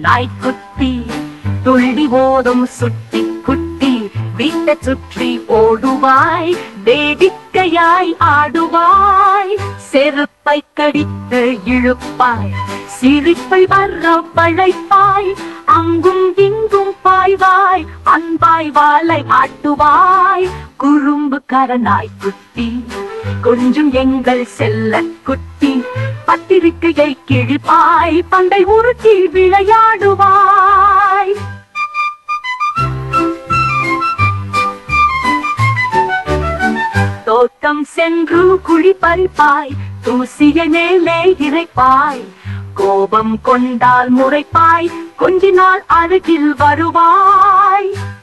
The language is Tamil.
நாய்க்குட்டி துள்ளி ஓடும் சுட்டி குட்டி வீட்டை சுற்றி ஓடுவாய் வேடிக்கையாய் ஆடுவாய் செருப்பை கடித்து இழுப்பாய் சிரிப்பை வர பழைப்பாய் அங்கும் இங்கும் பாய்வாய் அன்பாய் வாளை ஆட்டுவாய் குறும்புக்கார நாய்க்குட்டி கொஞ்சம் எங்கள் செல்ல குட்டி பத்திரிக்கையை கிழிப்பாய் பண்டை உருட்டி விளையாடுவாய் தோட்டம் சென்று குழி பறிப்பாய் தூசிய மேலே இறைப்பாய் கோபம் கொண்டால் முறைப்பாய் கொஞ்ச நாள் அருகில் வருவாய்